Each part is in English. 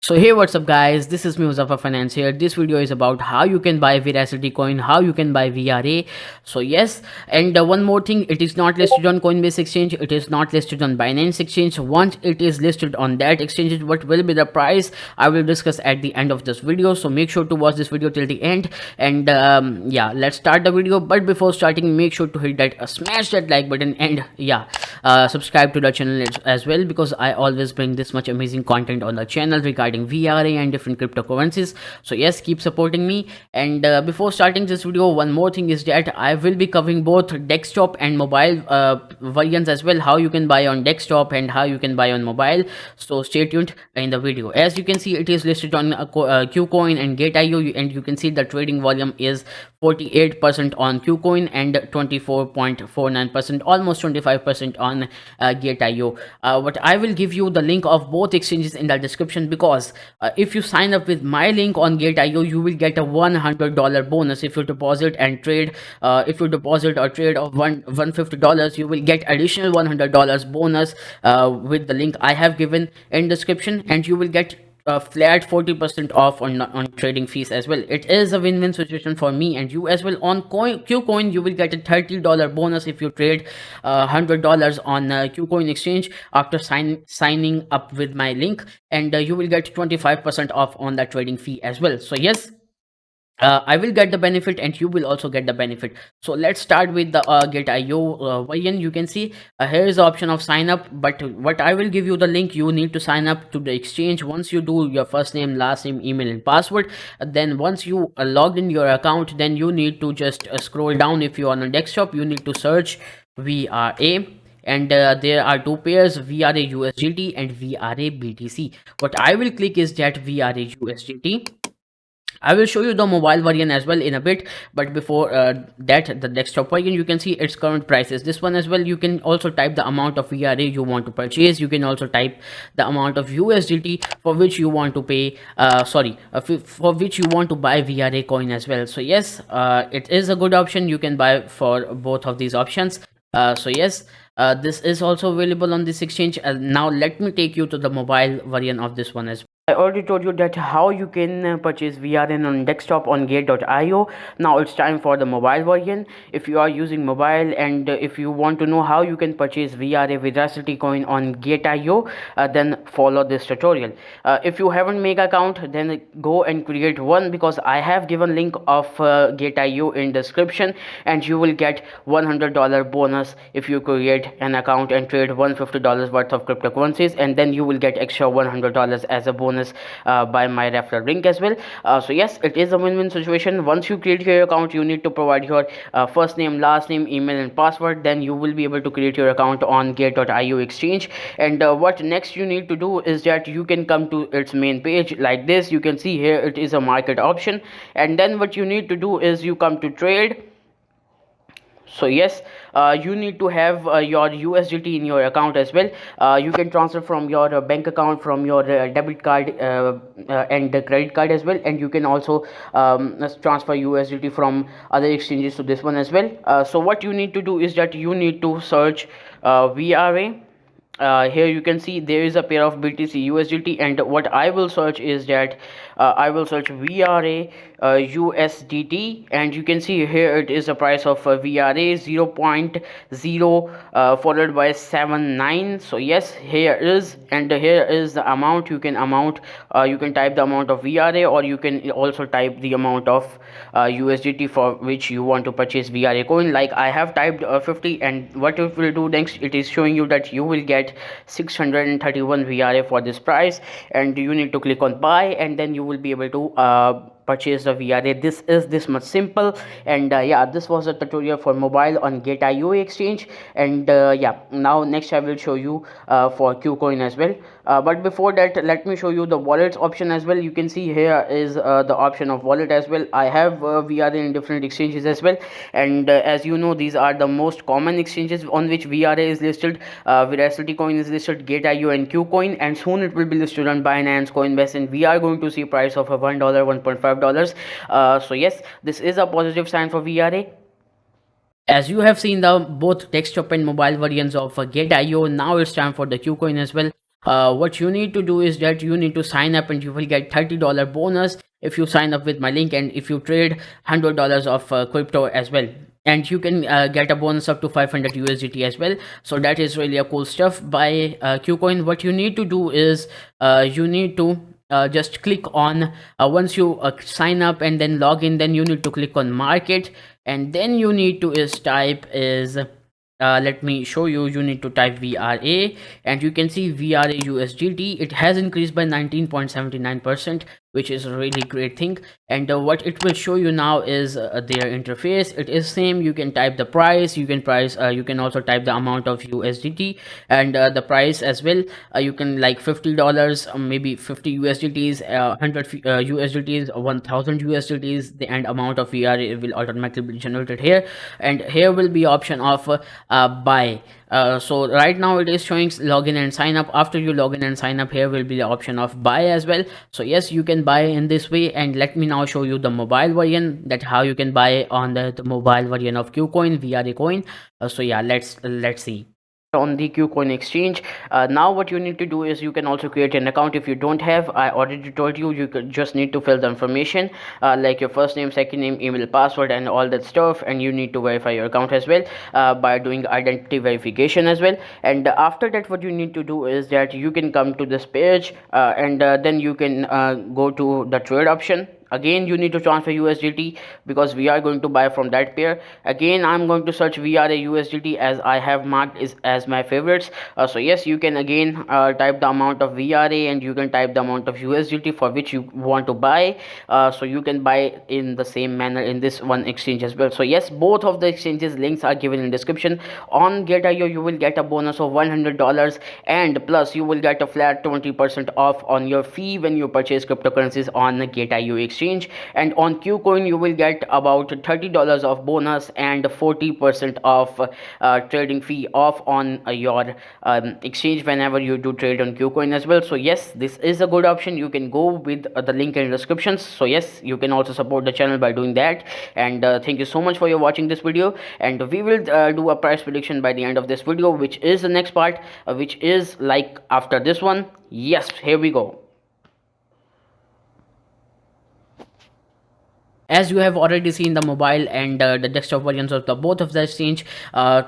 So hey, what's up guys, this is me Huzaifa Finance here. This video is about how you can buy Veracity coin, how you can buy VRA. So yes, and one more thing, it is not listed on Coinbase exchange, it is not listed on Binance exchange. Once it is listed on that exchange, what will be the price, I will discuss at the end of this video. So make sure to watch this video till the end. And yeah, let's start the video. But before starting, make sure to hit that smash that like button, and yeah, subscribe to the channel as well, because I always bring this much amazing content on the channel regarding VRA and different cryptocurrencies. So yes, keep supporting me. And before starting this video, one more thing is that I will be covering both desktop and mobile variants as well, how you can buy on desktop and how you can buy on mobile. So stay tuned in the video. As you can see, it is listed on QCoin and Getio, and you can see the trading volume is 48% on QCoin and 24.49%, almost 25% on Getio. But I will give you the link of both exchanges in the description, because if you sign up with my link on Getio, you will get a $100 bonus if you deposit and trade. If you deposit or trade of $150, you will get additional $100 bonus with the link I have given in description, and you will get flat 40% off on trading fees as well. It is a win-win situation for me and you as well. On QCoin, you will get a $30 bonus if you trade $100 on QCoin exchange after signing up with my link, and you will get 25% off on that trading fee as well. So yes, I will get the benefit and you will also get the benefit. So let's start with the Get.io variant. You can see here is the option of sign up, but what I will give you the link, you need to sign up to the exchange. Once you do your first name, last name, email and password, then once you logged in your account, then you need to just scroll down. If you are on a desktop, you need to search VRA, and there are two pairs, VRA USDT and VRA BTC. What I will click is that VRA USDT. I will show you the mobile variant as well in a bit, but before that, the desktop variant, you can see its current prices. This one as well, you can also type the amount of VRA you want to purchase. You can also type the amount of USDT for which you want to pay, for which you want to buy VRA coin as well. So yes, it is a good option. You can buy for both of these options. So yes, this is also available on this exchange. Now let me take you to the mobile variant of this one as well. I already told you that how you can purchase VRN on desktop on Get.io. Now it's time for the mobile version. If you are using mobile and if you want to know how you can purchase VRA Verasity coin on Get.io, then follow this tutorial. If you haven't made an account, then go and create one, because I have given link of Get.io in description, and you will get $100 bonus if you create an account and trade $150 worth of cryptocurrencies, and then you will get extra $100 as a bonus by my referral link as well. So yes, it is a win-win situation. Once you create your account, you need to provide your first name, last name, email and password. Then you will be able to create your account on Get.io exchange. And what next you need to do is that you can come to its main page like this. You can see here it is a market option, and then what you need to do is you come to trade. So yes, you need to have your USDT in your account as well. You can transfer from your bank account, from your debit card and the credit card as well, and you can also transfer USDT from other exchanges to this one as well. So what you need to do is that you need to search VRA. Here you can see there is a pair of BTC USDT, and what I will search is that I will search VRA USDT, and you can see here it is a price of VRA 0.0 followed by 79. So yes, here is, and here is the amount. You can type the amount of VRA, or you can also type the amount of USDT for which you want to purchase VRA coin. Like I have typed 50, and what it will do next, it is showing you that you will get 631 VRA for this price, and you need to click on buy, and then you will be able to purchase the VRA. This is this much simple. And yeah, this was a tutorial for mobile on Get.io exchange. And yeah, now next I will show you for QCoin as well. But before that, let me show you the wallets option as well. You can see here is the option of wallet as well. I have VRA in different exchanges as well, and as you know, these are the most common exchanges on which VRA is listed. Veracity coin is listed, Get.io and QCoin, and soon it will be listed on Binance, Coinbase, and we are going to see price of a $1, $1.5. So yes, this is a positive sign for VRA. As you have seen the both desktop and mobile variants of Get.io, now it's time for the QCoin as well. what you need to do is that you need to sign up, and you will get $30 bonus if you sign up with my link, and if you trade $100 of crypto as well. And you can get a bonus up to 500 USDT as well. So that is really a cool stuff by QCoin. What you need to do is you need to just click on once you sign up and then log in, then you need to click on market, and then you need to is type is let me show you. You need to type VRA, and you can see VRA USDT. It has increased by 19.79%, which is a really great thing. And what it will show you now is their interface. It is same. You can type the price, you can also type the amount of USDT, and the price as well. You can like $50, maybe 50 USDTs, 100 USDTs, 1000 USDTs. The end amount of VRA will automatically be generated here, and here will be option of buy. So right now it is showing login and sign up. After you log in and sign up, here will be the option of buy as well. So yes, you can buy in this way. And let me now show you the mobile version, that how you can buy on the mobile version of QCoin, VRA coin. So yeah, let's see on the QCoin exchange. Now what you need to do is you can also create an account if you don't have. I already told you, you could just need to fill the information like your first name, second name, email, password, and all that stuff. And you need to verify your account as well by doing identity verification as well. And after that, what you need to do is that you can come to this page, and then you can go to the trade option. Again, you need to transfer USDT because we are going to buy from that pair. Again, I'm going to search VRA USDT as I have marked as my favorites. So yes, you can again type the amount of VRA, and you can type the amount of USDT for which you want to buy. So you can buy in the same manner in this one exchange as well. So yes, both of the exchanges links are given in description. On Getio, you will get a bonus of $100, and plus you will get a flat 20% off on your fee when you purchase cryptocurrencies on the Getio exchange. And on QCoin, you will get about $30 of bonus and 40% of trading fee off on your exchange whenever you do trade on QCoin as well. So yes, this is a good option. You can go with the link in the descriptions. So yes, you can also support the channel by doing that. And thank you so much for your watching this video, and we will do a price prediction by the end of this video, which is the next part, which is like after this one. Yes, here we go. As you have already seen the mobile and the desktop versions of the both of the exchange,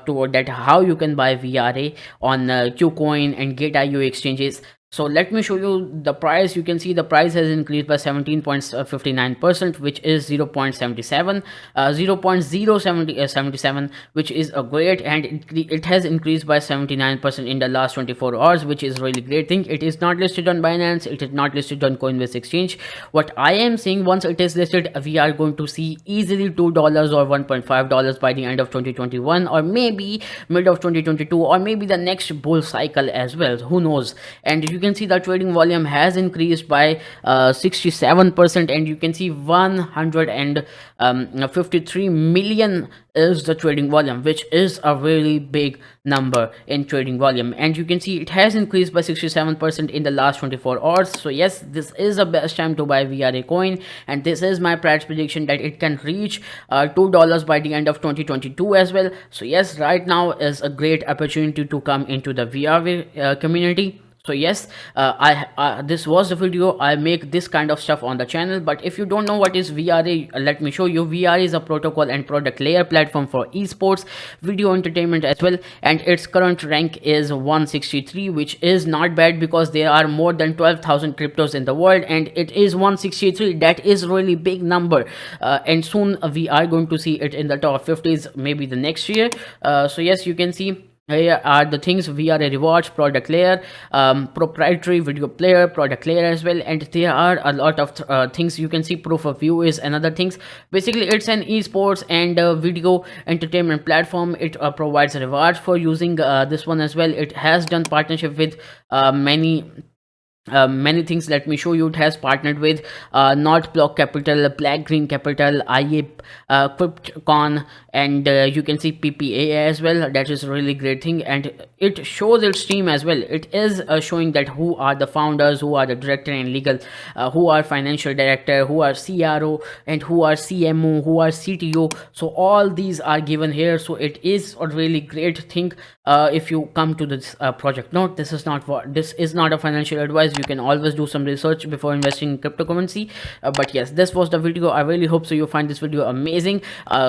toward that how you can buy VRA on QCoin and Getio exchanges. So let me show you the price. You can see the price has increased by 17.59%, which is 0.77, 0.077, which is a great, and it has increased by 79% in the last 24 hours, which is really great thing. It is not listed on Binance, it is not listed on Coinbase exchange. What I am saying, once it is listed, we are going to see easily $2 or $1.5 by the end of 2021, or maybe mid of 2022, or maybe the next bull cycle as well, who knows. And you can see the trading volume has increased by 67%, and you can see 153 million is the trading volume, which is a really big number in trading volume. And you can see it has increased by 67% in the last 24 hours. So yes, this is the best time to buy VRA coin, and this is my price prediction that it can reach $2 by the end of 2022 as well. So yes, right now is a great opportunity to come into the VRA community. So yes, this was the video. I make this kind of stuff on the channel. But if you don't know what is VRA, let me show you. VRA is a protocol and product layer platform for esports, video entertainment as well, and its current rank is 163, which is not bad because there are more than 12,000 cryptos in the world, and it is 163. That is really big number, and soon we are going to see it in the top 50s, maybe the next year. So yes, you can see here are the things: VRA rewards, product layer, proprietary video player, product layer as well. And there are a lot of things. You can see proof of view is another things. Basically, it's an esports and video entertainment platform. It provides rewards for using this one as well. It has done partnership with many many things. Let me show you. It has partnered with North Block Capital, Black Green Capital, IA, QuipCon, and you can see PPA as well. That is a really great thing, and it shows its team as well. It is showing that who are the founders, who are the director and legal, who are financial director, who are CRO, and who are CMO, who are CTO. So all these are given here. So it is a really great thing. If you come to this project, note, this is not a financial advice. You can always do some research before investing in cryptocurrency. But yes, this was the video. I really hope so you find this video amazing.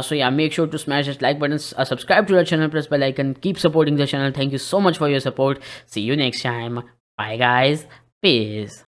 So yeah, make sure to smash that like button, subscribe to the channel, press bell icon, keep supporting the channel. Thank you so much for your support. See you next time. Bye guys. Peace.